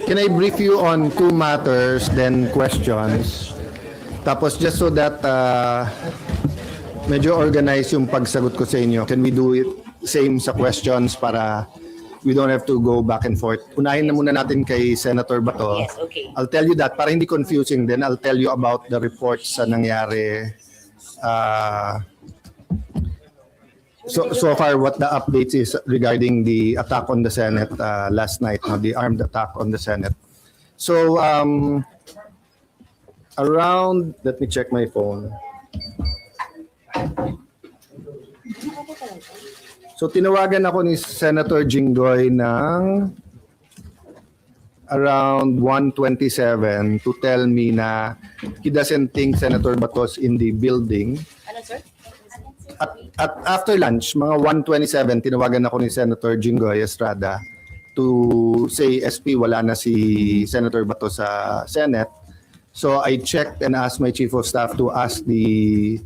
Can I brief you on two matters, then questions? Tapos just so that medyo organize yung pagsagot ko sa inyo, can we do it same sa questions para we don't have to go back and forth? Unahin na muna natin kay Senator Bato. Yes, okay. I'll tell you that para hindi confusing, then I'll tell you about the reports sa nangyari. So far, what the updates is regarding the attack on the Senate last night, the armed attack on the Senate. So around, let me check my phone. So tinawagan ako ni Senator Jinggoy ng around 1:27 to tell me na he doesn't think Senator Bato's in the building. Ano, sir? At after lunch, mga 1:27, tinawagan ako ni Senator Jinggoy Estrada to say, SP, wala na si Senator Bato sa Senate. So I checked and asked my Chief of Staff to ask the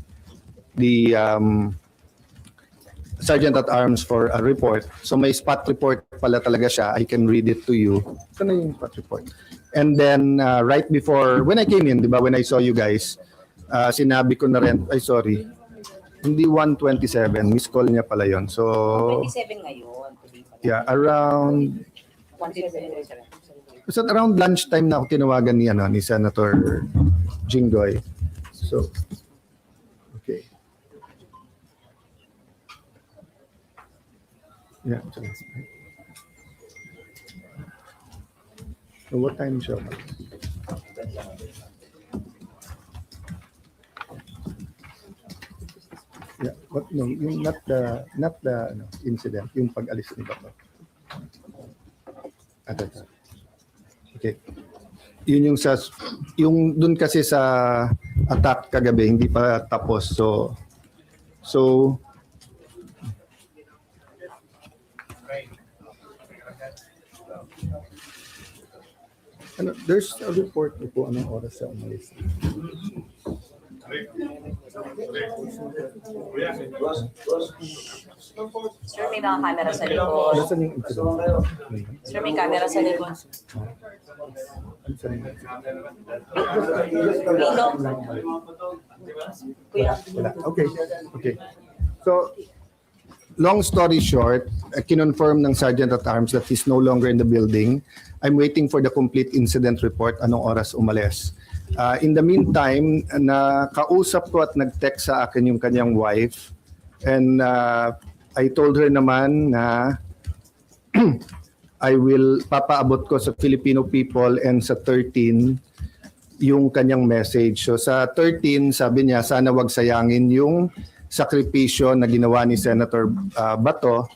Sergeant at Arms for a report. So may spot report pala talaga siya. I can read it to you. Ano yung spot report? And then right before, when I came in, di ba, when I saw you guys, sinabi ko na rin, ay sorry, hindi 1:27, miss call niya pala yon. So 27 ngayon. yeah, around 1:27. so around lunchtime na ako tinawagan ni Senator Jinggoy. So okay. Yeah. So what time siya? Yeah, but no, yung not the incident, yung pag-alis ni Bato. Okay. Yun yung dun kasi sa attack kagabi hindi pa tapos. So there's a report po anong oras siya umalis. Sir, may mga camera sa likod. Nasaan yung incident? Sir, may camera sa likod. Pino. Kuya. Wala. Okay. So, long story short, kinonfirm ng Sergeant at Arms that he's no longer in the building. I'm waiting for the complete incident report, anong oras umalis. In the meantime, nakausap ko at nag-text sa akin yung kanyang wife. And I told her naman na I will papaabot ko sa Filipino people and sa 13 yung kanyang message. So sa 13, sabi niya, sana wag sayangin yung sakripisyo na ginawa ni Senator Bato.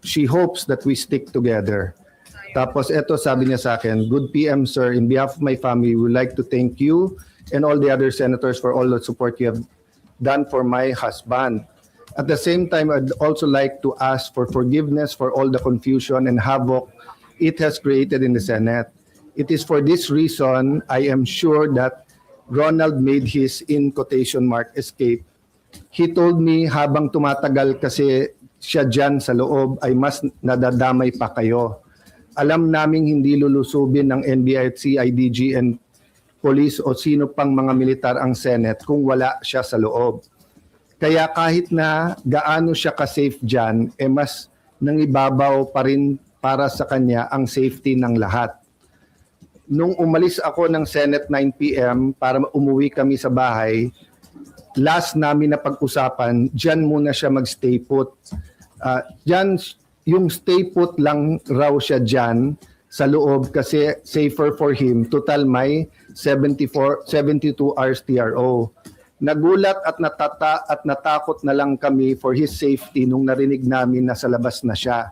She hopes that we stick together. Tapos eto sabi niya sa akin, good PM sir, in behalf of my family, we would like to thank you and all the other senators for all the support you have done for my husband. At the same time, I'd also like to ask for forgiveness for all the confusion and havoc it has created in the Senate. It is for this reason, I am sure that Ronald made his, in quotation mark, escape. He told me habang tumatagal kasi siya dyan sa loob ay mas nadadamay pa kayo. Alam naming hindi lulusubin ng NBI at CIDG and police o sino pang mga militar ang Senate kung wala siya sa loob. Kaya kahit na gaano siya ka-safe dyan, mas nangibabaw pa rin para sa kanya ang safety ng lahat. Nung umalis ako ng Senate 9 PM para umuwi kami sa bahay, last namin na pag-usapan, dyan muna siya mag-stay put. Dyan, yung stay put lang raw siya dyan sa loob kasi safer for him. Total may 72 hours TRO. Nagulat at natakot na lang kami for his safety nung narinig namin na sa labas na siya.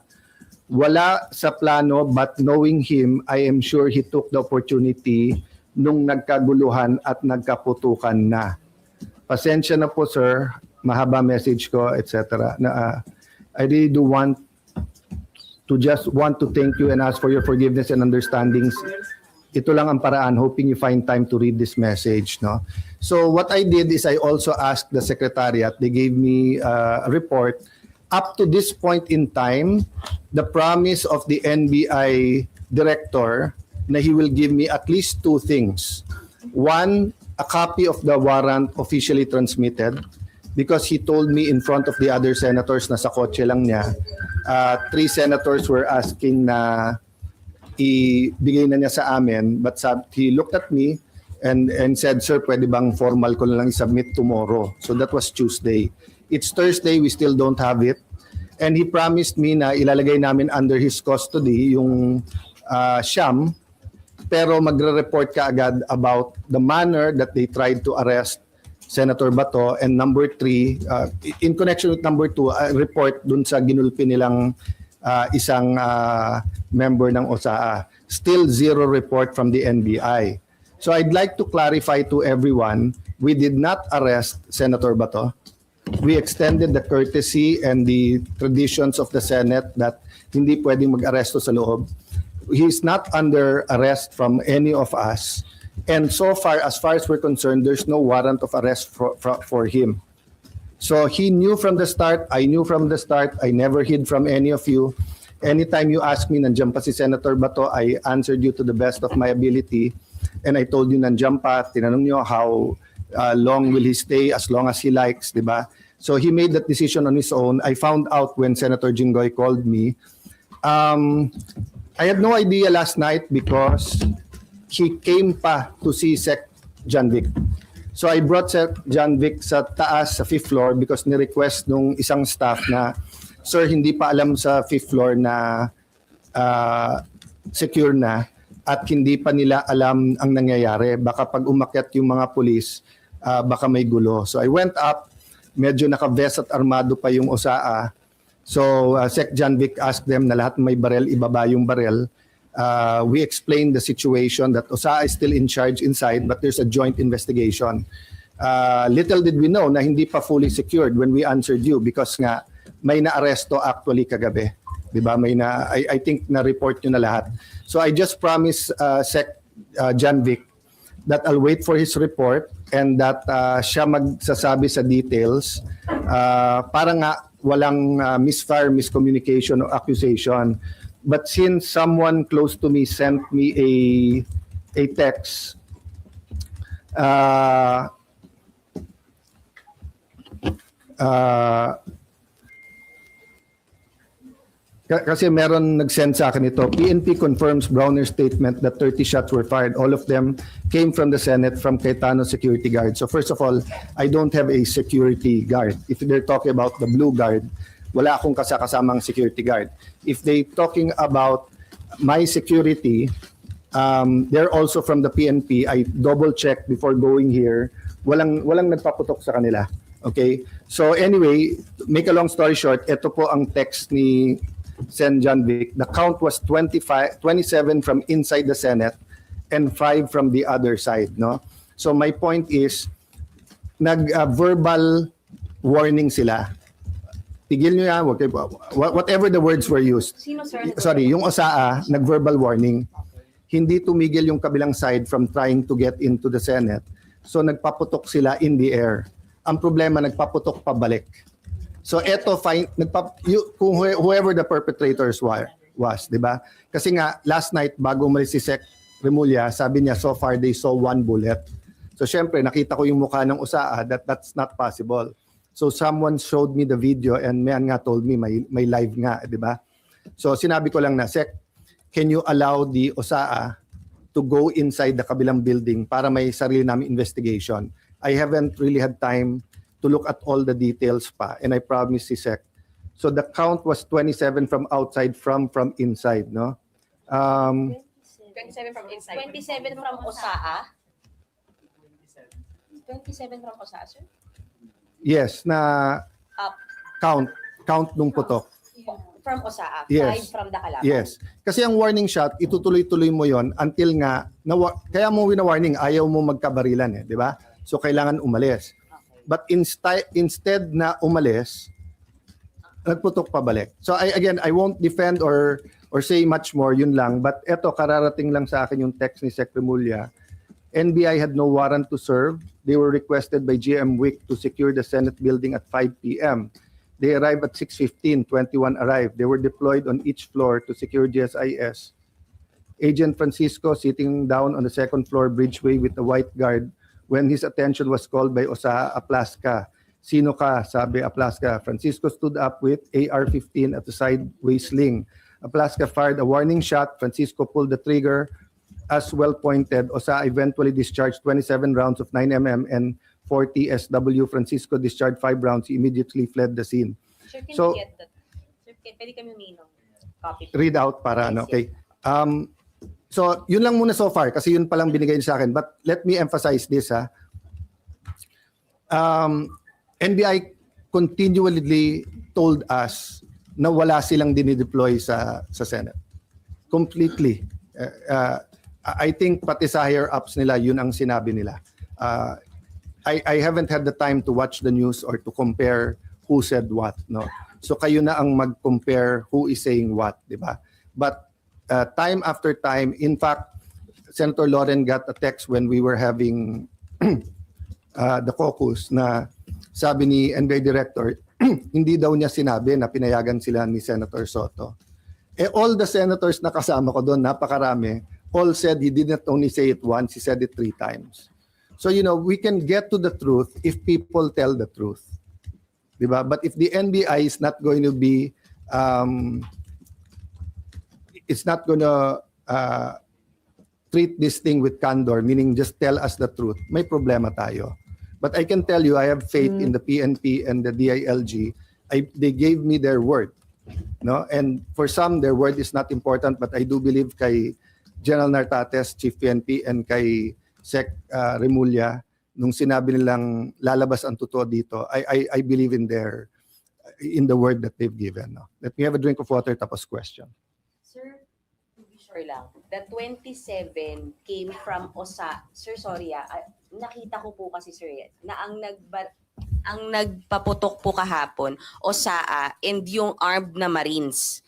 Wala sa plano but knowing him, I am sure he took the opportunity nung nagkaguluhan at nagkaputukan na. Pasensya na po sir, mahaba message ko, etc. I really do want to thank you and ask for your forgiveness and understandings. Ito lang ang paraan, hoping you find time to read this message. No? So what I did is I also asked the Secretariat, they gave me a report up to this point in time, the promise of the NBI director na he will give me at least two things. One, a copy of the warrant officially transmitted, because he told me in front of the other senators na sa kotse lang niya, 3 senators were asking na ibigay na niya sa amin, but he looked at me and said, "Sir, pwede bang formal ko na lang i-submit tomorrow?" So that was Tuesday. It's Thursday, we still don't have it. And he promised me na ilalagay namin under his custody yung Shyam, pero magre-report ka agad about the manner that they tried to arrest Senator Bato, and number 3, in connection with number 2, a report dun sa ginulpi nilang isang member ng OSAA. Still zero report from the NBI. So I'd like to clarify to everyone, we did not arrest Senator Bato. We extended the courtesy and the traditions of the Senate that hindi pwedeng mag-aresto sa loob. He's not under arrest from any of us. And so far as we're concerned, there's no warrant of arrest for him. So he knew from the start, I knew from the start, I never hid from any of you. Anytime you ask me, nandiyan pa si Senator Bato, I answered you to the best of my ability. And I told you, nandiyan pa, tinanong nyo how long will he stay, as long as he likes, di ba? So he made that decision on his own. I found out when Senator Jinggoy called me. I had no idea last night because he came pa to see Sec John Vic. So I brought Sec John Vic sa taas, sa 5th floor, because ni-request nung isang staff na, "Sir, hindi pa alam sa 5th floor na secure na at hindi pa nila alam ang nangyayari. Baka pag umakyat yung mga pulis, baka may gulo." So I went up, medyo naka-vest at armado pa yung OSAA. So Sec John Vic asked them na lahat may barel, ibaba yung barel. We explained the situation that OSAA is still in charge inside, but there's a joint investigation. Little did we know na hindi pa fully secured when we answered you, because nga may na-aresto actually kagabi. Diba? I think na-report nyo na lahat. So I just promised Sec John Vic that I'll wait for his report and that siya magsasabi sa details para nga walang miscommunication or accusation. But since someone close to me sent me a text, kasi meron nag-send sa akin ito. PNP confirms Browner's statement that 30 shots were fired. All of them came from the Senate, from Cayetano security guard. So first of all, I don't have a security guard. If they're talking about the blue guard, wala akong kasamang security guard. If they talking about my security, they're also from the PNP. I double-check before going here. Walang nagpaputok sa kanila. Okay? So anyway, make a long story short, ito po ang text ni Sen John Vic. The count was 27 from inside the Senate and 5 from the other side. No? So my point is, nag-verbal warning sila. Tigil nyo yan, whatever the words were used. Sino, sir? Sorry, yung OSAA, nag-verbal warning. Hindi tumigil yung kabilang side from trying to get into the Senate. So nagpaputok sila in the air. Ang problema, nagpaputok pabalik. So eto, whoever the perpetrators was, di ba? Kasi nga, last night, bago umalis si Sec Remulla, sabi niya, so far they saw 1 bullet. So syempre, nakita ko yung mukha ng OSAA, that's not possible. So someone showed me the video and Mayan nga told me may live nga, di ba? So sinabi ko lang na, Sec, can you allow the OSAA to go inside the kabilang building para may sarili namin investigation? I haven't really had time to look at all the details pa, and I promised si Sec. So the count was 27 from outside, from inside, no? 27 from inside. 27 from OSAA? 27 from OSAA, sir? Yes, na count nung putok. From OSAA, Yes. 5 from the Calabang. Yes. Kasi ang warning shot, itutuloy-tuloy mo yon until nga, kaya mo wina-warning, ayaw mo magkabarilan, di ba? So kailangan umalis. Okay. But instead na umalis, nagputok pabalik. So I won't defend or say much more, yun lang. But eto, kararating lang sa akin yung text ni Sec Remulla. NBI had no warrant to serve. They were requested by GM Wick to secure the Senate building at 5 p.m. They arrived at 6:15, 21 arrived. They were deployed on each floor to secure GSIS. Agent Francisco sitting down on the second floor bridgeway with the white guard when his attention was called by Osa Aplaska. Sino ka? Sabi Aplaska. Francisco stood up with AR-15 at the sideways sling. Aplaska fired a warning shot. Francisco pulled the trigger. As well pointed, Osa eventually discharged 27 rounds of 9mm and 40 SW. Francisco discharged 5 rounds. He immediately fled the scene. Sir, can So- we get that? Sir, pwede kami humingi ng copy. Read out para Yes, ano, yes. okay. So, yun lang muna so far kasi yun palang binigay niyo sa akin. But let me emphasize this, ha. NBI continually told us na wala silang dinideploy sa Senate. Completely. I think pati sa higher ups nila, yun ang sinabi nila. I haven't had the time to watch the news or to compare who said what, no. So kayo na ang mag-compare who is saying what, di ba? But time after time, in fact, Senator Loren got a text when we were having the caucus na sabi ni NBI director, hindi daw niya sinabi na pinayagan sila ni Senator Soto. All the senators na kasama ko doon, napakarami, all said he didn't only say it once, he said it 3 times. So, we can get to the truth if people tell the truth. Diba? But if the NBI is not going to be, it's not going to treat this thing with candor, meaning just tell us the truth, may problema tayo. But I can tell you, I have faith in the PNP and the DILG. They gave me their word. No? And for some, their word is not important, but I do believe kay General Nartates, Chief PNP, and kay Sec Remulla, nung sinabi nilang lalabas ang totoo dito, I believe in the word that they've given. No? Let me have a drink of water, tapos question. Sir, to be sure lang, the 27 came from OSA. Sir, sorry nakita ko po kasi sir na ang nagpaputok po kahapon, OSAA and yung armed na Marines.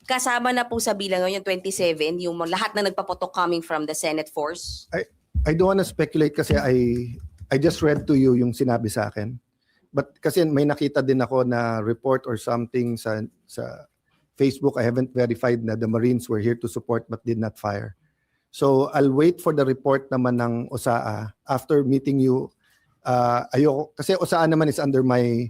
Kasama na po sa bilang yung 27, yung lahat na nagpaputok coming from the Senate force? I don't want to speculate kasi I just read to you yung sinabi sa akin. But kasi may nakita din ako na report or something sa Facebook. I haven't verified na the Marines were here to support but did not fire. So I'll wait for the report naman ng OSAA after meeting you. Ayoko kasi OSAA naman is under my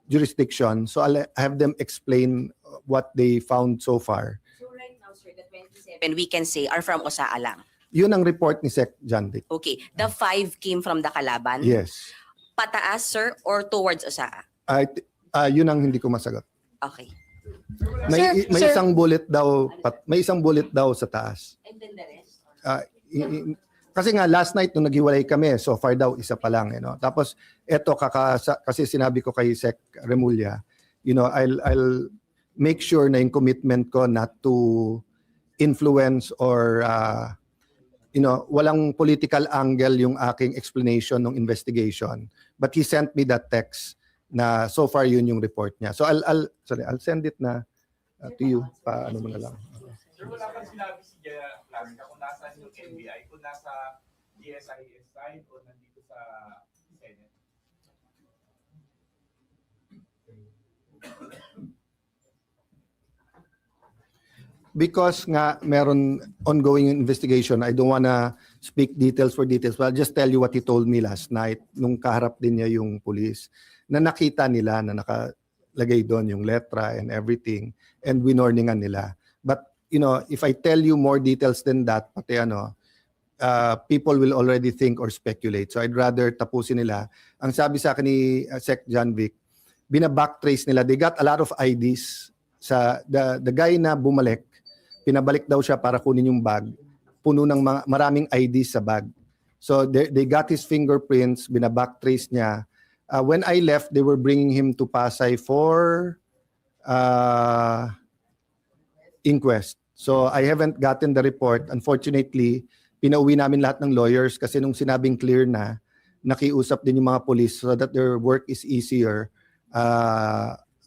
jurisdiction. So I'll have them explain what they found so far. So right now, sir, the 27 we can say are from OSAA lang. Yun ang report ni Sec. John Dick. Okay. The 5 came from the Kalaban? Yes. Pataas, sir, or towards OSAA? Yun ang hindi ko masagot. Okay. May Sir. isang bullet daw, may isang bullet daw sa taas. And then the rest? Kasi nga last night nung naghiwalay kami, so far daw isa pa lang, Tapos eto kasi sinabi ko kay Sec Remulla, I'll make sure na yung commitment ko not to influence or walang political angle yung aking explanation ng investigation. But he sent me that text na so far yun yung report niya. So I'll send it na to you paano mo na lang. Sir, wala kang sinabi si Jaya Clark kung nasaan yung NBI, kung nasa GSIS side o nandito sa Senate. Because nga meron ongoing investigation, I don't wanna speak details for details, but I'll just tell you what he told me last night nung kaharap din niya yung police na nakita nila na nakalagay doon yung letra and everything and winorningan nila. But if I tell you more details than that, pati people will already think or speculate. So I'd rather tapusin nila. Ang sabi sa akin ni Sec. John Vic, bina-backtrace nila. They got a lot of IDs sa the guy na bumalik. Pinabalik daw siya para kunin yung bag. Puno ng maraming IDs sa bag. So they got his fingerprints, bina-backtrace niya. When I left, they were bringing him to Pasay for inquest. So I haven't gotten the report. Unfortunately, pinauwi namin lahat ng lawyers kasi nung sinabing clear na, nakiusap din yung mga police so that their work is easier,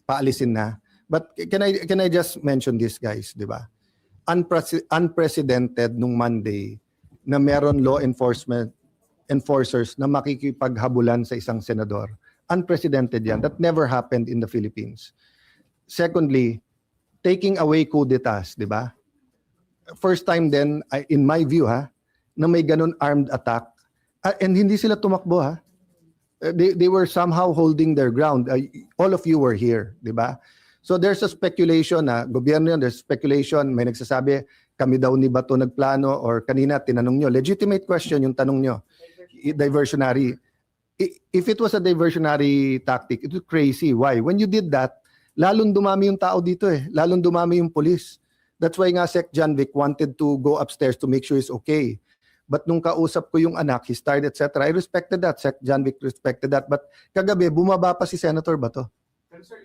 paalisin na. But can I just mention this, guys, di ba? Unprecedented nung Monday na meron law enforcers na makikipaghabulan sa isang senador. Unprecedented yan. That never happened in the Philippines. Secondly, taking away coup d'etats, di ba? First time then, in my view na may ganun armed attack. And hindi sila tumakbo They were somehow holding their ground. All of you were here, di ba? So there's a speculation na gobyerno yun, there's speculation, may nagsasabi, kami daw ni Bato nagplano, or kanina tinanong nyo, legitimate question yung tanong nyo, diversionary. If it was a diversionary tactic, it was crazy. Why? When you did that, lalong dumami yung tao dito lalong dumami yung police. That's why nga Sec. John Vic wanted to go upstairs to make sure he's okay. But nung kausap ko yung anak, his tired, etc., I respected that. Sec. John Vic respected that. But kagabi, bumaba pa si Senator Bato.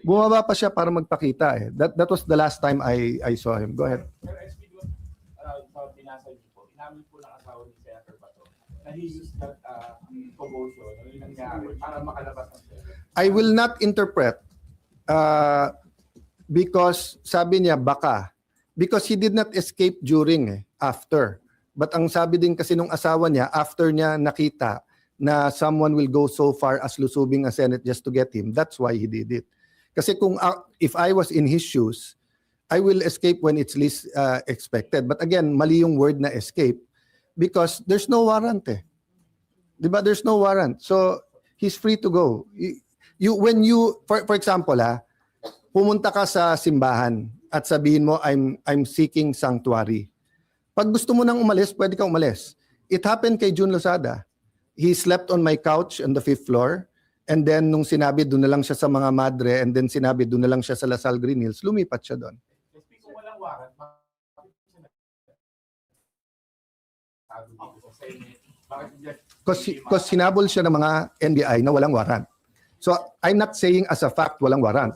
Bumaba pa siya para magpakita That was the last time I saw him. Go ahead. Pero SB, sa binasa niyo po, inamin po ng asawa ni Senator Bato na he used that commotion, yung nangyari, para makalabas ng Senate. I will not interpret because sabi niya baka. Because he did not escape during, after. But ang sabi din kasi nung asawa niya, after niya nakita na someone will go so far as lusubing a Senate just to get him, that's why he did it. Kasi kung if I was in his shoes, I will escape when it's least expected. But again, mali yung word na escape because there's no warrant Diba? There's no warrant. So he's free to go. When you for example pumunta ka sa simbahan at sabihin mo I'm seeking sanctuary. Pag gusto mo nang umalis, pwede kang umalis. It happened kay June Lozada. He slept on my couch on the 5th floor. And then nung sinabi doon na lang siya sa mga madre, and then sinabi doon na lang siya sa Lasal Green Hills, lumipat siya doon. Kung walang warrant, Because sinabol siya ng mga NBI na walang warrant. So I'm not saying as a fact walang warrant.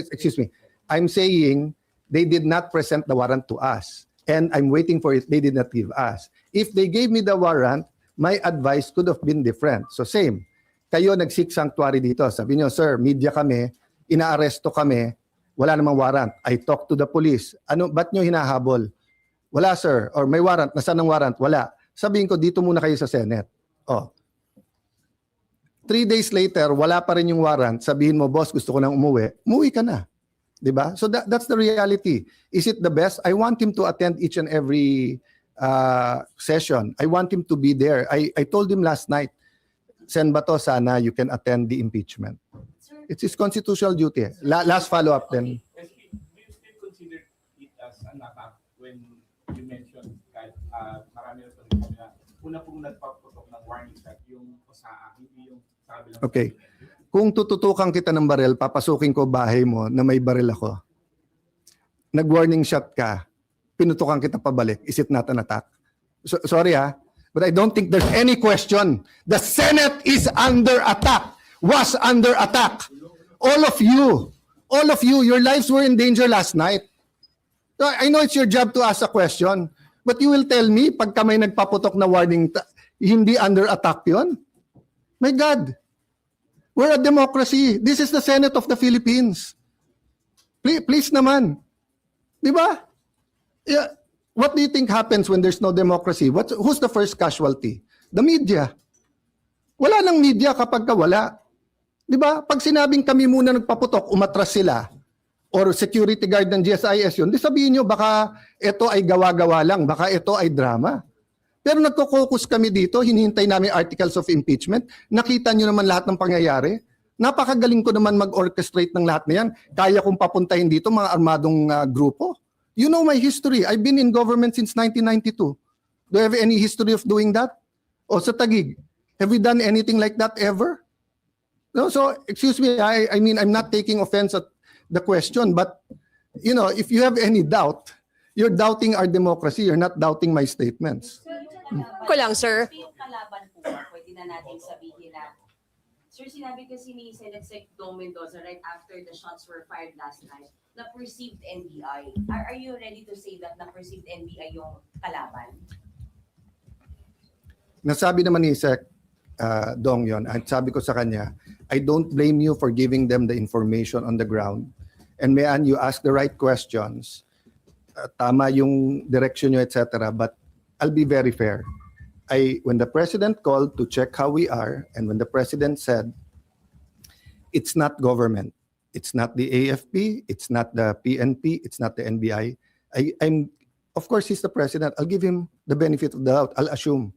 Excuse me. I'm saying they did not present the warrant to us. And I'm waiting for it. They did not give us. If they gave me the warrant, my advice could have been different. So same. Kayo nag-seek sanctuary dito. Sabi niyo, sir, media kami, inaaresto kami, wala namang warrant. I talked to the police. Ba't niyo hinahabol? Wala, sir. Or may warrant. Nasaan ang warrant? Wala. Sabihin ko, dito muna kayo sa Senate. 3 days later, wala pa rin yung warrant. Sabihin mo, boss, gusto ko nang umuwi. Umuwi ka na. Diba? So that's the reality. Is it the best? I want him to attend each and every session. I want him to be there. I told him last night, Sen Bato, sana you can attend the impeachment. It's his constitutional duty. Last follow-up then. Do you still consider it as an attack when you mentioned kahit marami na ito na una pong nagpaputok ng warning shot yung POSAA, hindi yung sabi lang. Okay. Kung tututukan kita ng baril, papasukin ko bahay mo na may baril ako. Nag-warning shot ka, pinutukan kita pabalik. Is it not an attack? Sorry but I don't think there's any question. The Senate is under attack, was under attack. All of you, your lives were in danger last night. So I know it's your job to ask a question, but you will tell me, pagka may nagpaputok na warning, hindi under attack yon? My God. We're a democracy. This is the Senate of the Philippines. Please naman. Di ba? Yeah. What do you think happens when there's no democracy? Who's the first casualty? The media. Wala nang media kapag wala. Di ba? Pag sinabing kami muna nagpaputok, umatras sila, or security guard ng GSIS yun, di sabihin nyo baka ito ay gawa-gawa lang, baka ito ay drama. Pero nagko-focus kami dito, hinihintay namin articles of impeachment. Nakita nyo naman lahat ng pangyayari. Napakagaling ko naman mag-orchestrate ng lahat na yan. Kaya kong papuntahin dito mga armadong grupo. You know my history. I've been in government since 1992. Do you have any history of doing that? O sa Taguig, have we done anything like that ever? No, so excuse me, I mean, I'm not taking offense at the question, but you know, if you have any doubt, you're doubting our democracy. You're not doubting my statements. Ko lang, sir. Yung kalaban po, pwede na natin sabihin na, sir, sinabi kasi ni Senate Sec. Dong Mendoza right after the shots were fired last night, na perceived NBI. Are you ready to say that na perceived NBI yung kalaban? Nasabi naman ni Sec. Dong yon. At sabi ko sa kanya, I don't blame you for giving them the information on the ground. And Mayan, you ask the right questions. Tama yung direction nyo, etc. But I'll be very fair. When the president called to check how we are, and when the president said, It's not government. It's not the AFP. It's not the PNP. It's not the NBI. I'm, of course, he's the president. I'll give him the benefit of the doubt. I'll assume.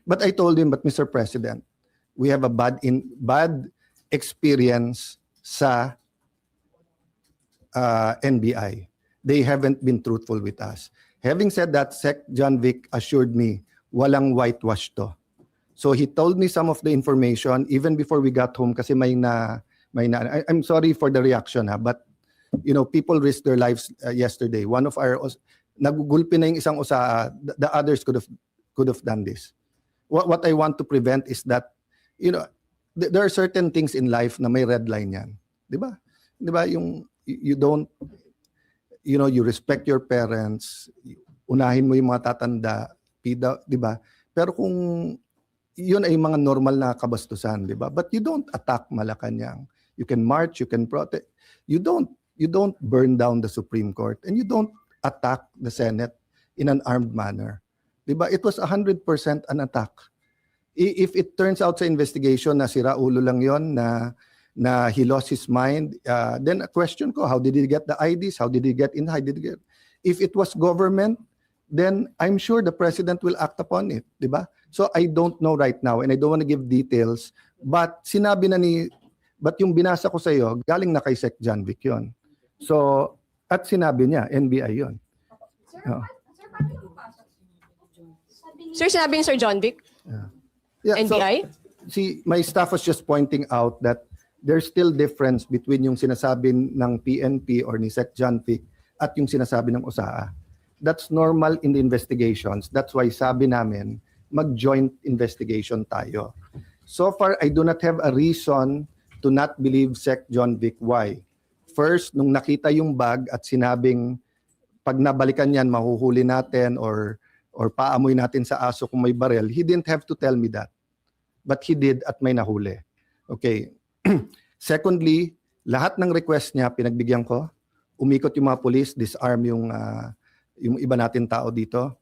But I told him, but Mr. President, we have a bad experience sa NBI. They haven't been truthful with us. Having said that, Sec John Vic assured me, walang whitewash to. So he told me some of the information even before we got home kasi I'm sorry for the reaction but you know, people risked their lives yesterday. One of our nagugulpi na yung isang usaa, the others could have done this. What I want to prevent is that, you know, there are certain things in life na may red line yan. Di ba? Di ba? Yung you don't, you know, you respect your parents, unahin mo yung mga tatanda, di ba? Pero kung yun ay mga normal na kabastusan, di ba? But you don't attack Malacanang. You can march, you can protest. You don't burn down the Supreme Court and you don't attack the Senate in an armed manner. Di ba? It was 100% an attack. If it turns out sa investigation na sira ulo lang yon, na he lost his mind, then a question ko, how did he get the IDs? How did he get in? How did he get? If it was government, then I'm sure the president will act upon it, di ba? So I don't know right now and I don't want to give details, but sinabi na but yung binasa ko sa iyo, galing na kay Sec John Vic yun. So, at sinabi niya, NBI yun. Sir, sinabi ni Sir John Vic? Yeah, NBI? So, see, my staff was just pointing out that there's still difference between yung sinasabi ng PNP or ni Sec John Vic at yung sinasabi ng USAA. That's normal in the investigations. That's why sabi namin, mag-joint investigation tayo. So far, I do not have a reason to not believe Sec John Vic. Why? First, nung nakita yung bag at sinabing pag nabalikan yan, mahuhuli natin or paamoy natin sa aso kung may barel, he didn't have to tell me that. But he did at may nahuli. Okay. Secondly, lahat ng request niya, pinagbigyan ko. Umikot yung mga police, disarm yung iba natin tao dito.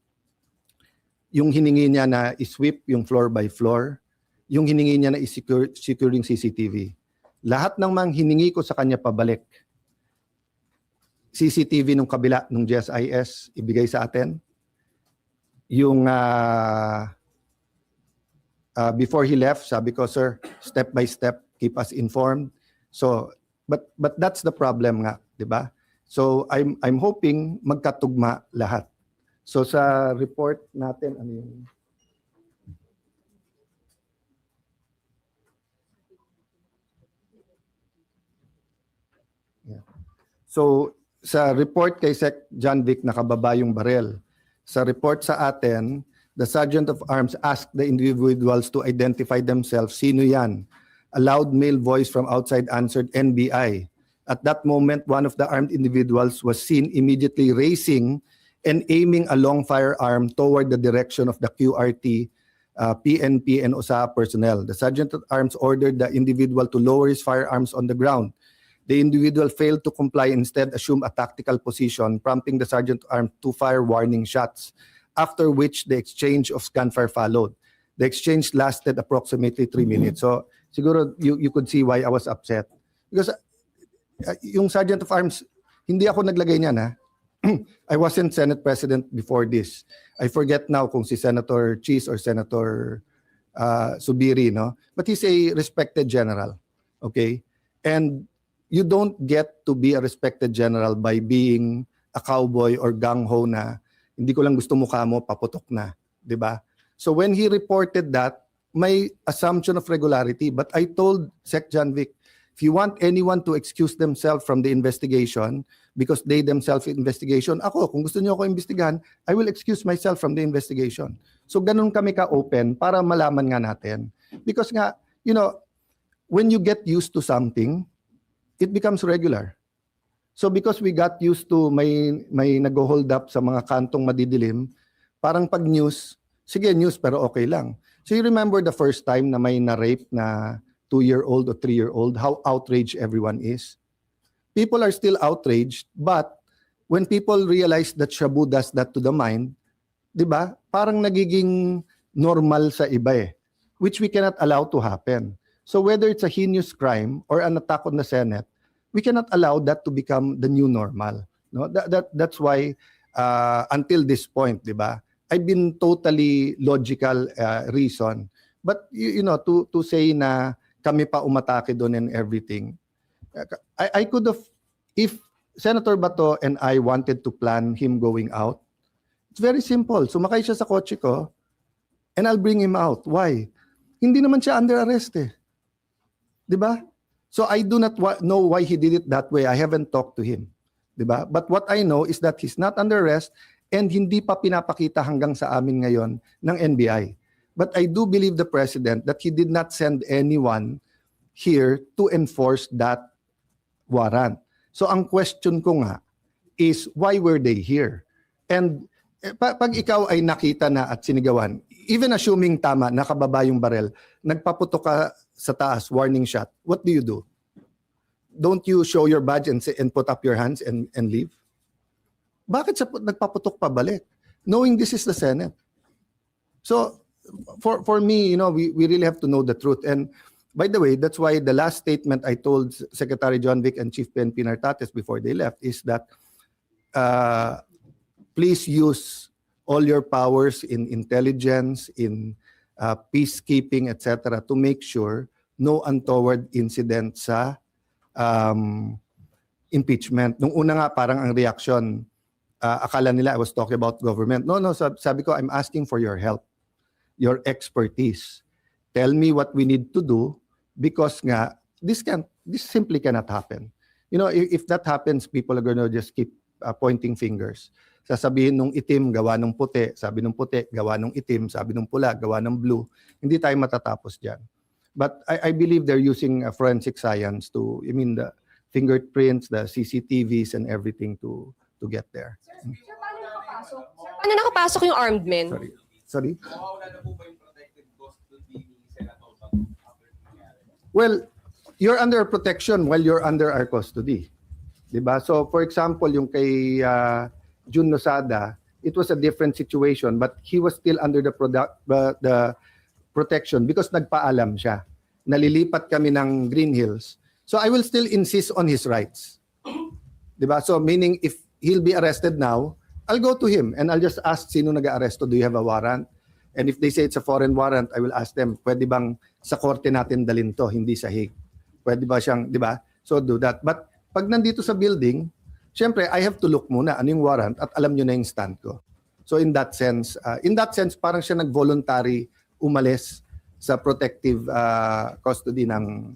Yung hiningi niya na i-sweep yung floor by floor. Yung hiningi niya na i-secure yung CCTV. Lahat ng mga hiningi ko sa kanya pabalik. CCTV nung kabila, nung GSIS, ibigay sa atin. Yung before he left, sabi ko, sir, step by step, keep us informed. So, but that's the problem nga, di ba? So, I'm hoping magkatugma lahat. So, sa report natin, ano yung... So, sa report kay Sec John Vic, nakababa yung barel. Sa report sa atin, the Sergeant of Arms asked the individuals to identify themselves. Sino yan? A loud male voice from outside answered NBI. At that moment, one of the armed individuals was seen immediately racing and aiming a long firearm toward the direction of the QRT, PNP, and OSA personnel. The Sergeant of Arms ordered the individual to lower his firearms on the ground. The individual failed to comply, instead assumed a tactical position, prompting the Sergeant at Arms to fire warning shots, after which the exchange of gunfire followed. The exchange lasted approximately 3 minutes. So siguro you could see why I was upset. Because yung Sergeant of Arms, hindi ako naglagay niyan ha. I wasn't Senate President before this. I forget now kung si Senator Cheese or Senator Subiri, no? But he's a respected general, okay? And you don't get to be a respected general by being a cowboy or gang-ho na hindi ko lang gusto mukha mo, paputok na, di ba? So when he reported that, may assumption of regularity. But I told Sec John Vic, if you want anyone to excuse themselves from the investigation because they themselves investigation, ako, kung gusto niyo ako imbestigahan, I will excuse myself from the investigation. So ganun kami ka-open para malaman nga natin. Because nga, you know, when you get used to something, it becomes regular. So because we got used to may nag-hold up sa mga kantong madidilim, parang pag news, sige news pero okay lang. So you remember the first time na may na-rape na 2-year-old or 3-year-old, how outraged everyone is? People are still outraged, but when people realize that Shabu does that to the mind, di ba? Parang nagiging normal sa iba eh, which we cannot allow to happen. So whether it's a heinous crime or an attack on the Senate, we cannot allow that to become the new normal. No, that's why until this point, di ba? I've been totally logical reason. But you know, to say na kami pa umatake doon and everything, I could have, if Senator Bato and I wanted to plan him going out, it's very simple. Sumakay siya sa kotse ko and I'll bring him out. Why? Hindi naman siya under arrest eh. Di ba? So I do not know why he did it that way. I haven't talked to him. Di ba? But what I know is that he's not under arrest and hindi pa pinapakita hanggang sa amin ngayon ng NBI. But I do believe the President that he did not send anyone here to enforce that warrant. So ang question ko nga is why were they here? And pag ikaw ay nakita na at sinigawan, even assuming tama, nakababa yung barel, nagpaputok ka sa taas, warning shot, what do you do? Don't you show your badge and put up your hands and leave? Bakit siya nagpaputok pabalik? Knowing this is the Senate. So, for me, you know, we really have to know the truth. And by the way, that's why the last statement I told Secretary John Vic and Chief PNP Nartates before they left is that please use all your powers in intelligence, in peacekeeping, etc., to make sure no untoward incident sa impeachment. Nung una nga, parang ang reaction, akala nila I was talking about government. No, sabi ko, I'm asking for your help, your expertise. Tell me what we need to do because nga, this simply cannot happen. You know, if that happens, people are going to just keep pointing fingers. Sasabihin nung itim, gawa nung puti. Sabi nung puti, gawa nung itim. Sabi nung pula, gawa ng blue. Hindi tayo matatapos dyan. But I believe they're using forensic science to, the fingerprints, the CCTVs and everything to get there. Sir, paano nakapasok yung armed men? Sorry? Mawawala na po ba yung protected custody ni Senator Bato after nangyari? Well, you're under protection while you're under our custody. Diba? So, for example, yung kay Jun Losada, it was a different situation, but he was still under the protection because nagpaalam siya. Nalilipat kami ng Green Hills. So, I will still insist on his rights. Diba? So, meaning if he'll be arrested now, I'll go to him and I'll just ask sino nag-aaresto, do you have a warrant? And if they say it's a foreign warrant, I will ask them, pwede bang sa korte natin dalhin to, hindi sa Hague? Pwede ba siyang, di ba? So do that. But pag nandito sa building, syempre, I have to look muna ano yung warrant at alam nyo na yung stand ko. So in that sense, parang siya nag-voluntary umalis sa protective custody ng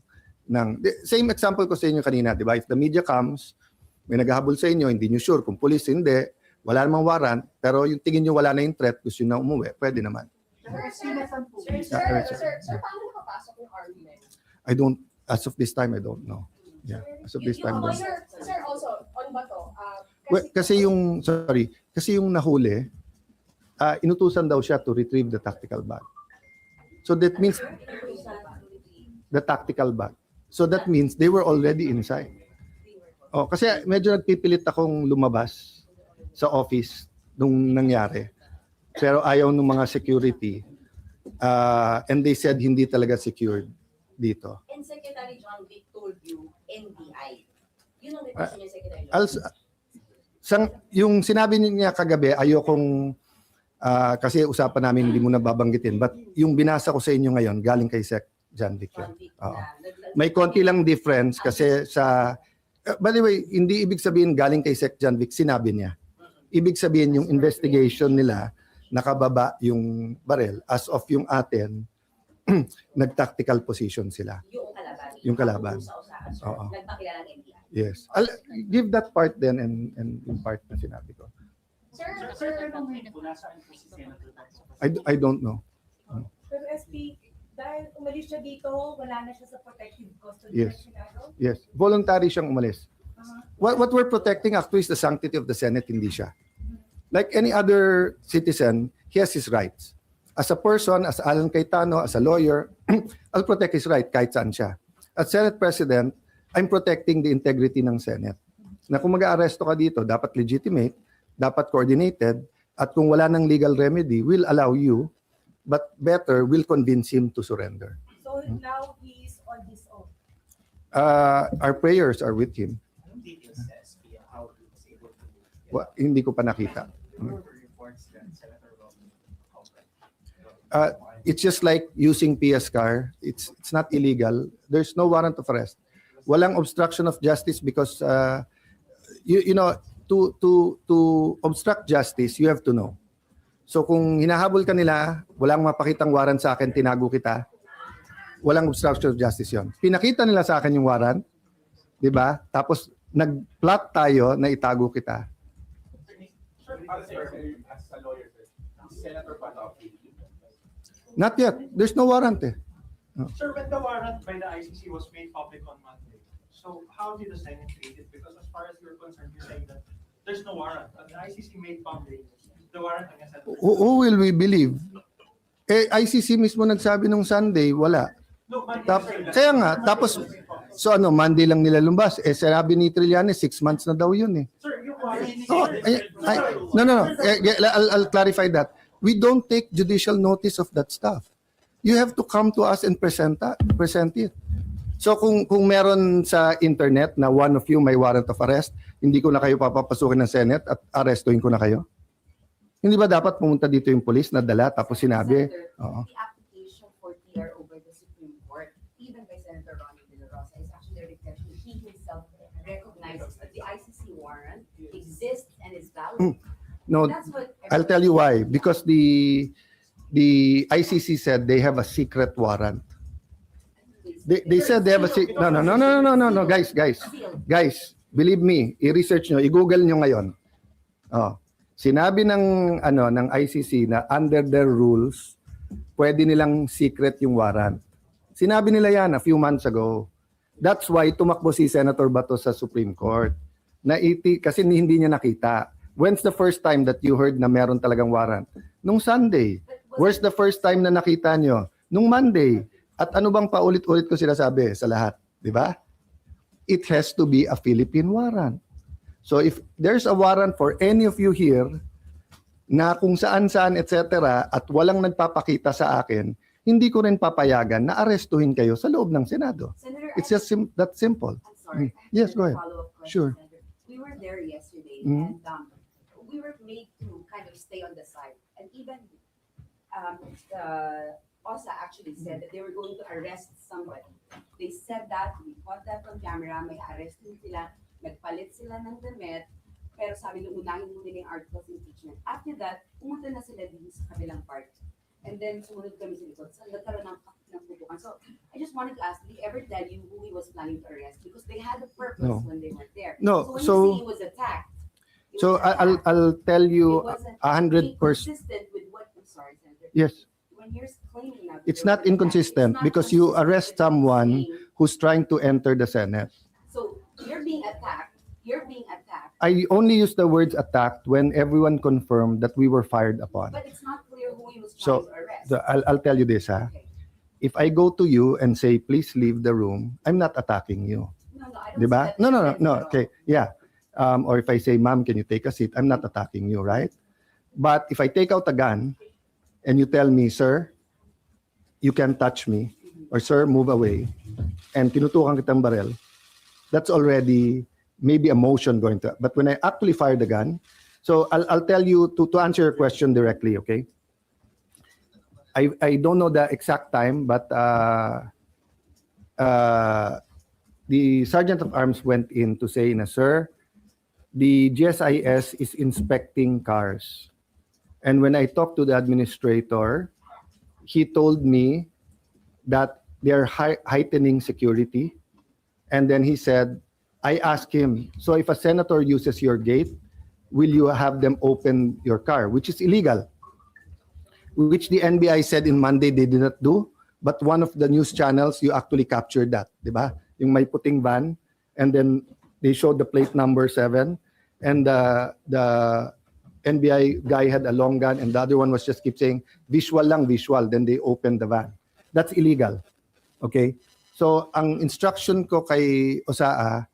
same example ko sa inyo kanina, di ba? If the media comes, may naghahabol sa inyo, hindi nyo sure kung police, hindi, wala namang warrant, pero yung tingin nyo wala na yung threat, gusto nyo na umuwi, pwede naman. Sir, paano nakapasok yung armed men? I don't, as of this time, I don't know. Yeah, as of this time. Don't. Sir, also, on Bato, Kasi yung nahuli, inutusan daw siya to retrieve the tactical bag. So that means, the tactical bag. So that means they were already inside. Oh, kasi medyo nagpipilit akong lumabas sa office nung nangyari. Pero ayaw ng mga security. And they said hindi talaga secured dito. And Secretary John Vic told you NBI. Yun ang request niya, Secretary John. Yung sinabi niya kagabi, ayokong kasi usapan namin hindi mo na babanggitin. But yung binasa ko sa inyo ngayon, galing kay Sec John Vic. John Vic Oo. na May konti lang difference kasi sa... by the way, hindi ibig sabihin galing kay Sec John Vic, sinabi niya. Ibig sabihin yung investigation nila, nakababa yung barel. As of yung atin, nag-tactical position sila. yung Yung kalaban. kalaban. Sa Oo. nagpakilala ng NBI. Yes. I'll give that part then and yung part na sinabi ko. I don't know. Pero SP, dahil umalis siya dito, wala na siya sa protective custody. Yes. ng Senado? Yes. Voluntary siyang umalis. What we're protecting actually is the sanctity of the Senate, hindi siya. Like any other citizen, he has his rights. As a person, as Alan Cayetano, as a lawyer, I'll protect his right kahit saan siya. As Senate President, I'm protecting the integrity ng Senate. Na kung mag-aaresto ka dito, dapat legitimate, dapat coordinated, at kung wala ng legal remedy, we'll allow you, but better, we'll convince him to surrender. So now he's on his own? Our prayers are with him. Anong details sa SPA how he was able to Hindi ko pa nakita. there were reports that Senator Robin It's just like using PS car. It's not illegal. There's no warrant of arrest. Walang obstruction of justice because you know to obstruct justice you have to know. So kung hinahabol ka nila, walang mapakitang warrant sa akin, tinago kita. Walang obstruction of justice 'yon. Pinakita nila sa akin yung warrant, 'di ba? Tapos nag-plot tayo na itago kita. As a lawyer, sir, Senator Panoff, Not yet. There's no warrant eh. Sir, when the warrant by the ICC was made public on Monday, so how did the Senate treat it? Because as far as you're concerned, you're saying that there's no warrant. And the ICC made public the warrant against Senator. Who will we believe? ICC mismo nagsabi nung Sunday, wala. No, Monday, sir, Kaya nga, tapos, so Monday lang nila lumbas. Sinabi ni Trillanes, 6 months na daw yun eh. Sir, yung warrant. Oh, no. I'll clarify that. We don't take judicial notice of that stuff. You have to come to us and present it. So kung meron sa internet na one of you may warrant of arrest, hindi ko na kayo papapasukin ng Senate at arrestuhin ko na kayo? Hindi ba dapat pumunta dito yung police na dala tapos sinabi? Senator, Oo. the application for TR over the Supreme Court, even by Senator Ronnie De La Rosa, is actually a reflection. He himself recognizes that the ICC warrant exists and is valid. No, That's what I'll tell you why. Because the ICC said they have a secret warrant. They said they have a secret. No, guys. Guys, believe me, i-research nyo, i-google nyo ngayon. Oh. Sinabi ng ICC na under their rules, pwede nilang secret yung warrant. Sinabi nila yan a few months ago. That's why tumakbo si Senator Bato sa Supreme Court. Kasi hindi niya nakita. When's the first time that you heard na meron talagang warrant? Nung Sunday. Where's the first time na nakita nyo? Nung Monday. At ano bang paulit-ulit ko sinasabi sa lahat? Di ba? It has to be a Philippine warrant. So if there's a warrant for any of you here na kung saan-saan etc. at walang nagpapakita sa akin, hindi ko rin papayagan na arestuhin kayo sa loob ng Senado. Senator, It's just that simple. I'm sorry. Yes, go ahead. Follow-up question, Sure. Senator. We were there yesterday, Mhm. and we were made to kind of stay on the side. And even OSA actually said that they were going to arrest somebody. They said that, we caught that on camera, may arrest din sila, nagpalit sila ng damit, pero sabi nung unahin muna nila yung article of impeachment. After that, pumunta na sila din sa kabilang part. And then sumunod kami sa likod. So nagkaroon ng putukan. So I just wanted to ask, did he ever tell you who he was planning to arrest? Because they had a purpose No. when they were there. No, So when so- you say he was attacked, he So was attacked. I'll tell you It wasn't 100%. inconsistent with what, I'm sorry, Senator. Yes. When you're claiming that It's there not was an attack, inconsistent it's not because you consistent arrest with what you're someone saying. who's trying to enter the Senate. So you're being attacked. I only use the words attacked when everyone confirmed that we were fired upon. But it's not clear who he was So, trying to arrest. I'll tell you this, ha. Okay. If I go to you and say, please leave the room, I'm not attacking you. No, I don't Diba? see that No. difference at all. Okay, yeah. Or if I say, ma'am, can you take a seat? I'm not attacking you, right? But if I take out a gun and you tell me, sir, you can't touch me, or sir, move away, and tinutukan kitang barel, that's already maybe a motion going to. But when I actually fire the gun, so I'll tell you to answer your question directly, okay? I don't know the exact time, but the Sergeant of Arms went in to say, na, sir, the GSIS is inspecting cars. And when I talked to the administrator, he told me that they are heightening security. And then he said, I asked him, so if a senator uses your gate, will you have them open your car, which is illegal, which the NBI said in Monday they did not do. But one of the news channels, you actually captured that, di ba? Yung may puting van, and then they showed the plate number 7, and the NBI guy had a long gun, and the other one was just keep saying, visual lang, visual. Then they opened the van. That's illegal. Okay? So, ang instruction ko kay OSAA,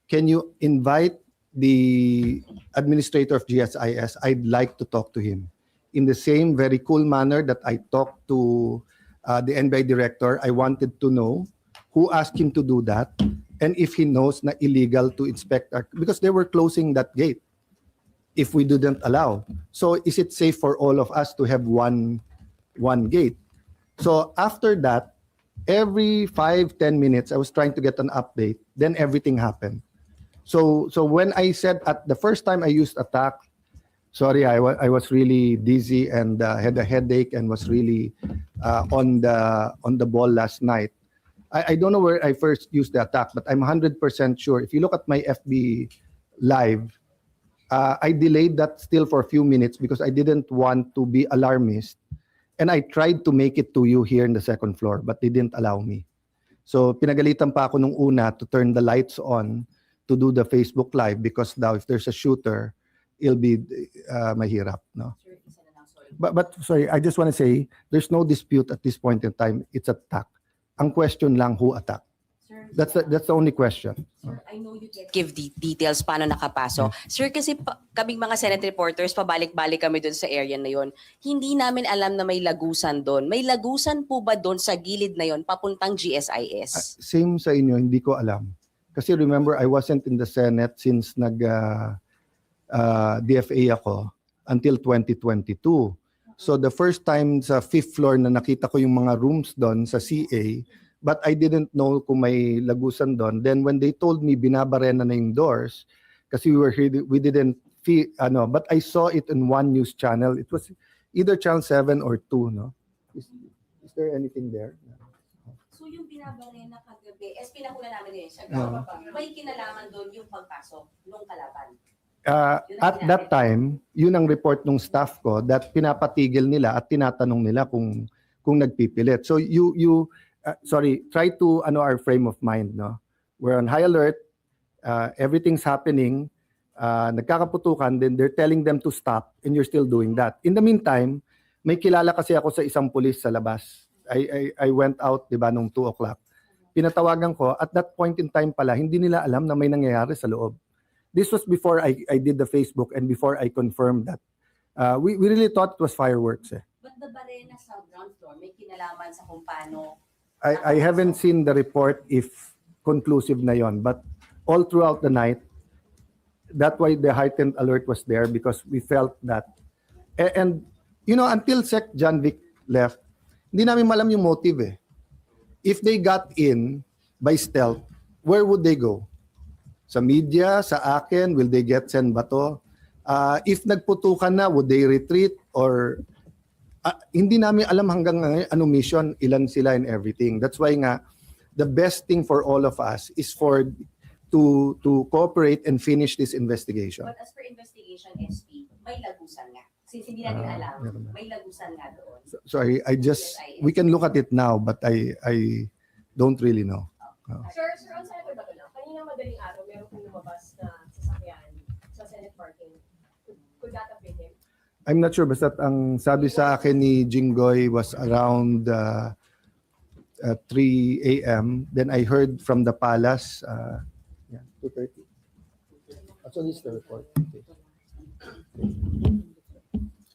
can you invite the administrator of GSIS? I'd like to talk to him. In the same very cool manner that I talked to the NBI director, I wanted to know who asked him to do that, and if he knows na illegal to inspect because they were closing that gate if we didn't allow. So is it safe for all of us to have one gate? So after that, every 5-10 minutes, I was trying to get an update. Then everything happened. So when I said at the first time I used attack, sorry, I was really dizzy and had a headache and was really on the ball last night. I don't know where I first used the attack, but I'm 100% sure. If you look at my FB live, I delayed that still for a few minutes because I didn't want to be alarmist. And I tried to make it to you here in the second floor, but they didn't allow me. So pinagalitan pa ako nung una to turn the lights on to do the Facebook Live because now if there's a shooter, it'll be mahirap. No? Sir, isa na lang, sorry. But sorry, I just want to say, there's no dispute at this point in time. It's attack. Ang question lang, who attacked? Sir, That's the only question. Sir, I know you can't give the details paano nakapasok. Sir, kasi kaming mga Senate reporters, pabalik-balik kami doon sa area na yon. Hindi namin alam na may lagusan doon. May lagusan po ba doon sa gilid na yon papuntang GSIS? Same sa inyo, hindi ko alam. Kasi remember, I wasn't in the Senate since DFA ako until 2022. So the first time sa 5th floor na nakita ko yung mga rooms doon sa CA, but I didn't know kung may lagusan doon. Then when they told me binabarena na yung doors, kasi we didn't feel, but I saw it in one news channel. It was either channel 7 or 2, no? Is there anything there? So yung binabarena kagabi, pinahula namin yun siya. Oo. May kinalaman doon yung pagpasok nung kalaban. At that time, yun ang report ng staff ko that pinapatigil nila at tinatanong nila kung nagpipilit. So try to our frame of mind, no? We're on high alert, everything's happening, nagkakaputukan, then they're telling them to stop and you're still doing that. In the meantime, may kilala kasi ako sa isang pulis sa labas. I went out, 'di ba, nung 2 o'clock. Pinatawagan ko, at that point in time pala, hindi nila alam na may nangyayari sa loob. This was before I did the Facebook and before I confirmed that. We really thought it was fireworks. But the barena sa ground floor, may kinalaman sa kung paano. I haven't seen the report if conclusive na yon, but all throughout the night, that's why the heightened alert was there because we felt that. And until Sec John Vic left, hindi namin malam yung motive eh. If they got in by stealth, where would they go? Sa media, sa akin, will they get Sen Bato? If nagputukan na, would they retreat? Or hindi namin alam hanggang ngayon anong mission, ilan sila and everything. That's why nga, the best thing for all of us is to cooperate and finish this investigation. But as per investigation, SP, may lagusan nga. Since hindi natin alam, meron na. may lagusan nga doon. Sorry, we can look at it now, but I don't really know. Sir, on Senator Bato lang, kanina madaling araw, meron kong lumabas na sasakyan sa Senate parking. Could that have been him? I'm not sure, basta ang sabi sa akin ni Jinggoy was around 3 a.m. Then I heard from the palace, 2:30. So this is the report. Okay.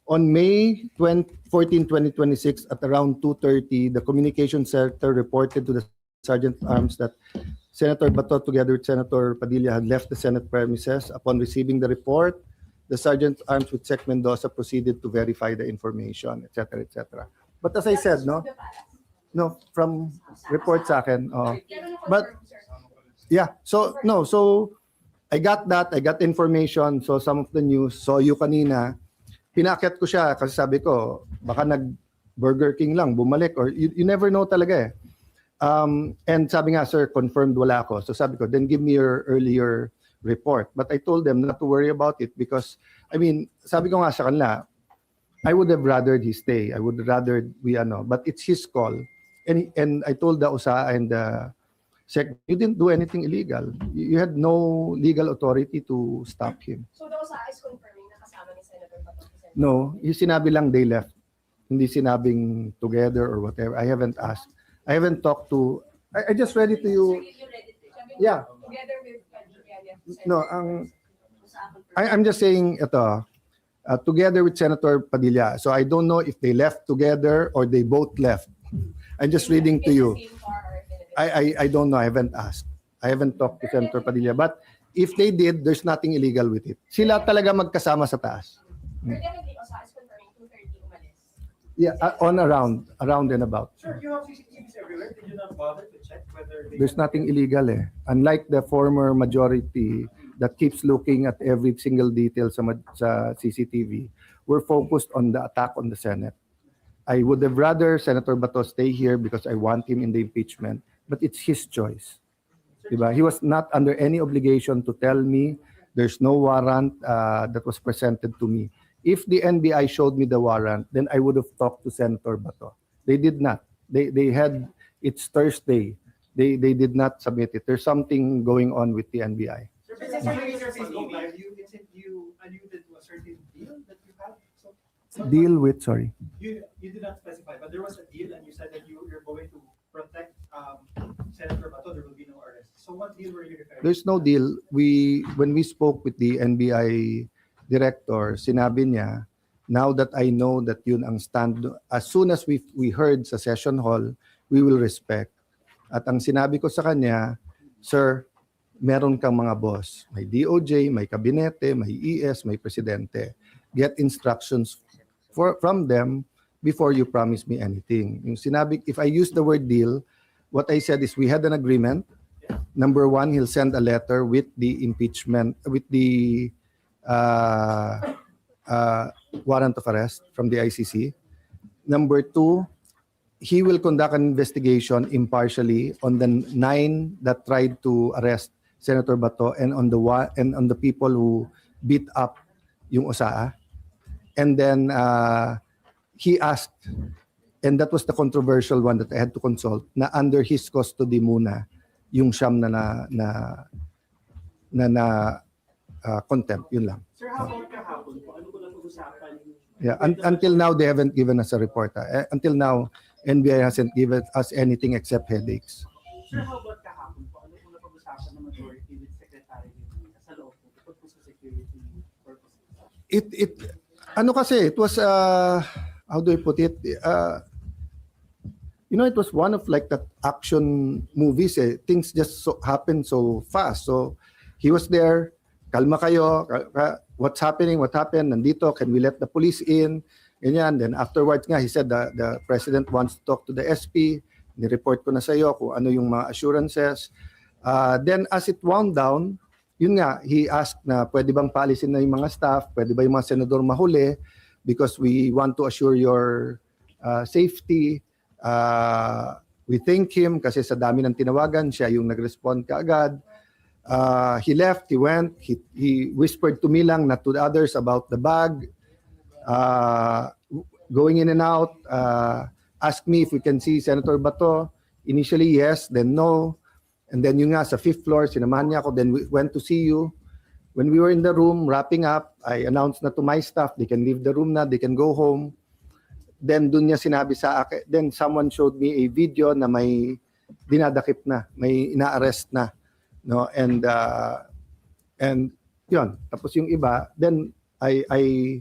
On May 14, 2026, at around 2:30, the Communications Center reported to the Sergeant at Arms that Senator Bato, together with Senator Padilla, had left the Senate premises. Upon receiving the report, the Sergeant at Arms with Sec Mendoza proceeded to verify the information, etc., etc. But as I said, no, from report sa akin, but yeah, so I got that, I got information, so some of the news, so you kanina, pinakyat ko siya kasi sabi ko, baka nag-Burger King lang, bumalik, or you never know talaga eh. And sabi nga, sir, confirmed wala ako. So sabi ko, then give me your earlier report. But I told them not to worry about it because, sabi ko nga sa kanila, I would have rather he stay. I would rather but it's his call. And I told the USA and the Sec, you didn't do anything illegal. You had no legal authority to stop him. So the OSA is confirming na kasama ni Senator Bato? No, yung sinabi lang they left. Hindi sinabing together or whatever. I haven't asked. I haven't talked to, I just read it to you. Yeah. Together with No, I'm just saying ito, together with Senator Padilla. So I don't know if they left together or they both left. I'm just reading to you. I don't know. I haven't asked. I haven't talked to Senator Padilla. But if they did, there's nothing illegal with it. Sila talaga magkasama sa taas. Pero definitely, OSA is confirming 2:30 umalis. Yeah, around and about. Sir, you have CCTVs everywhere. Did you not bother to check whether they? There's nothing illegal eh. Unlike the former majority that keeps looking at every single detail sa CCTV, we're focused on the attack on the Senate. I would have rather Senator Bato stay here because I want him in the impeachment, but it's his choice. Diba? He was not under any obligation to tell me there's no warrant that was presented to me. If the NBI showed me the warrant, then I would have talked to Senator Bato. They did not. They had, it's Thursday. They did not submit it. There's something going on with the NBI. Sir, but since you're in your Facebook Live, you alluded to a certain deal that you had. So Deal with, sorry. you did not specify, but there was a deal, and you said that you're going to protect Senator Bato. There will be no arrest. So what deal were you referring? There's no deal. When we spoke with the NBI director, sinabi niya, now that I know that yun ang stand, as soon as we heard sa session hall, we will respect. At ang sinabi ko sa kanya, sir, meron kang mga boss. May DOJ, may kabinete, may ES, may presidente. Get instructions from them before you promise me anything. Yung sinabi, if I use the word deal, what I said is we had an agreement. Number one, he'll send a letter with the impeachment, with the warrant of arrest from the ICC. Number two, he will conduct an investigation impartially on the 9 that tried to arrest Senator Bato and on the people who beat up yung OSAA. And then he asked, and that was the controversial one that I had to consult, na under his custody muna yung siyam na contempt, yun lang. Sir, how about kahapon po? Ano po na pag-usapan? Yeah, until now they haven't given us a report. Until now, NBI hasn't given us anything except headaches. Sir, how about kahapon po? Ano po na pag-usapan ng majority with Secretary Rivera sa loob po tungkol po sa security purposes? Ano kasi, it was, how do I put it? It was one of like that action movies. Things just happen so fast. So he was there, kalma kayo, what's happening, what happened, nandito, can we let the police in? Ganyan. Then afterwards nga, he said the president wants to talk to the SP. Ni-report ko na sa iyo kung ano yung mga assurances. Then as it wound down, yun nga, he asked na pwede bang paalisin na yung mga staff, pwede ba yung mga senador mahuli because we want to assure your safety. We thank him kasi sa dami ng tinawagan, siya yung nag-respond kaagad. He left, he went, he whispered to me lang, not to the others, about the bag. Going in and out, asked me if we can see Senator Bato. Initially, yes, then no. And then yung nga, sa 5th floor, sinamahan niya ako, then we went to see you. When we were in the room, wrapping up, I announced na to my staff, they can leave the room na, they can go home. Then dun niya sinabi sa akin, then someone showed me a video na may dinadakip na, may ina-arrest na. No? And yun, tapos yung iba, then I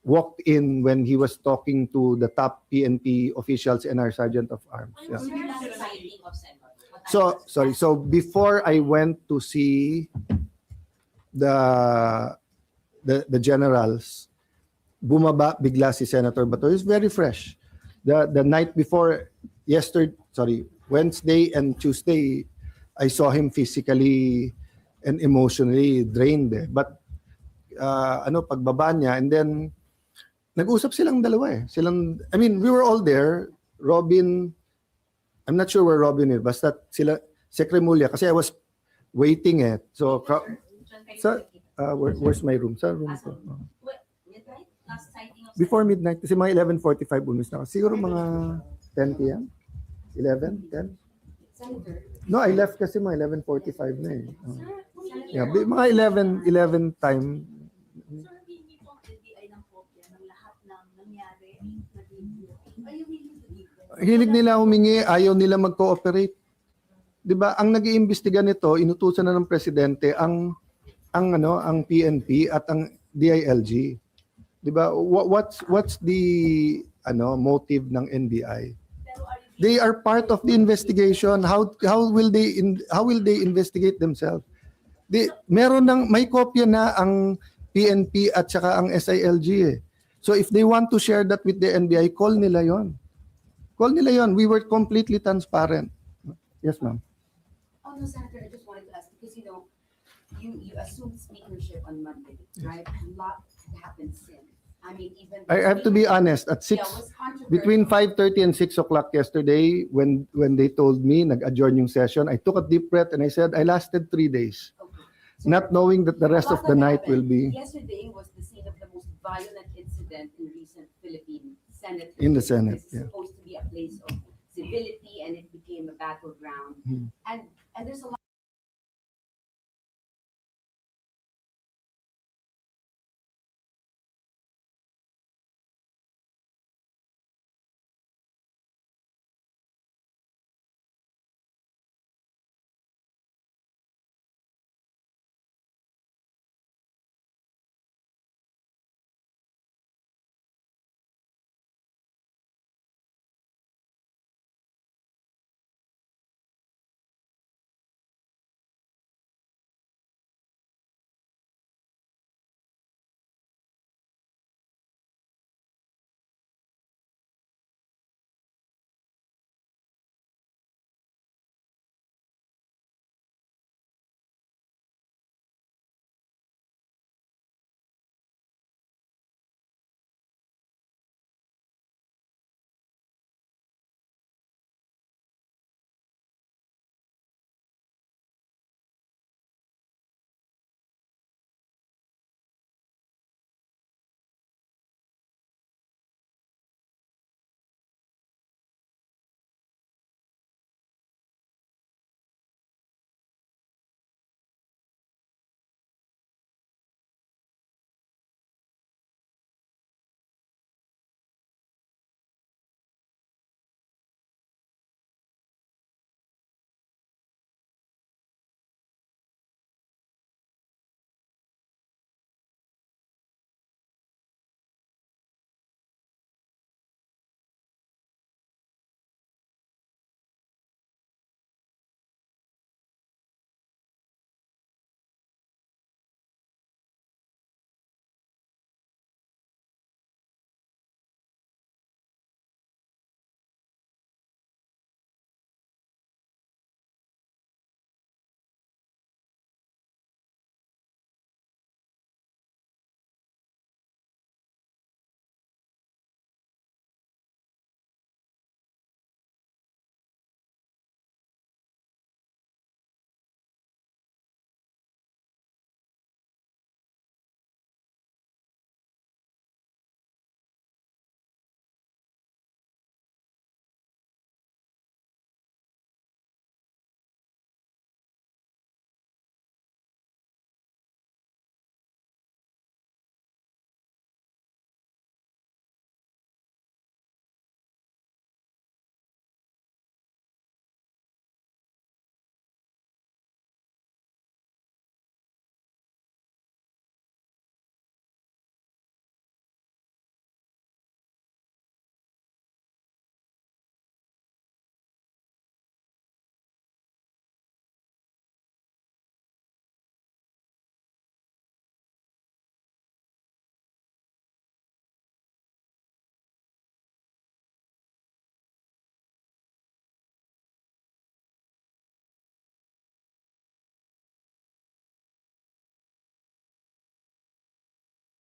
walked in when he was talking to the top PNP officials and our Sergeant of Arms. Yeah. Ano yung last sighting of Senator? So, sorry. So before I went to see the generals, bumaba bigla si Senator Bato. He's very fresh. The night before, Wednesday and Tuesday, I saw him physically and emotionally drained. But pagbaba niya, and then nag-usap silang dalawa we were all there. Robin, I'm not sure where Robin is, basta sila, Secremulia, kasi I was waiting So, where's my room? Sa room ko. Midnight? Last sighting of Before midnight, kasi mga 11:45 umis na ako. Siguro mga 10 p.m.? 11? 10? Senator? No, I left kasi mga 11:45 na Yeah, mga 11 time. Sir, hindi po ang NBI ng kopya ng lahat ng nangyari na video. Ay, yung hindi Hilig nila humingi, ayaw nila mag-cooperate. 'Di ba? Ang nag-iimbestiga nito, inutusan na ng presidente ang PNP at ang DILG. 'Di ba? What's the motive ng NBI? Pero are you They are part of the investigation. How will they investigate themselves? May kopya na ang PNP at saka ang SILG eh. So if they want to share that with the NBI, call nila yon. Call nila yon. We were completely transparent. Yes, ma'am. Oh, no, Senator, I just wanted to ask, because, you assumed speakership on Monday, right? A lot happened since. I mean, even. I have to be honest. At Yeah, 6, it was controversial. between 5:30 and 6 o'clock yesterday, when they told me nag-adjourn yung session, I took a deep breath and I said, I lasted 3 days, Okay. So, not knowing that the rest a of lot the that night will happened. be Yesterday was the scene of the most violent incident in recent Philippine Senate. in the history. Senate. This is Yeah. supposed to be a place of civility, and it became a battleground. Hmm. And there's a lot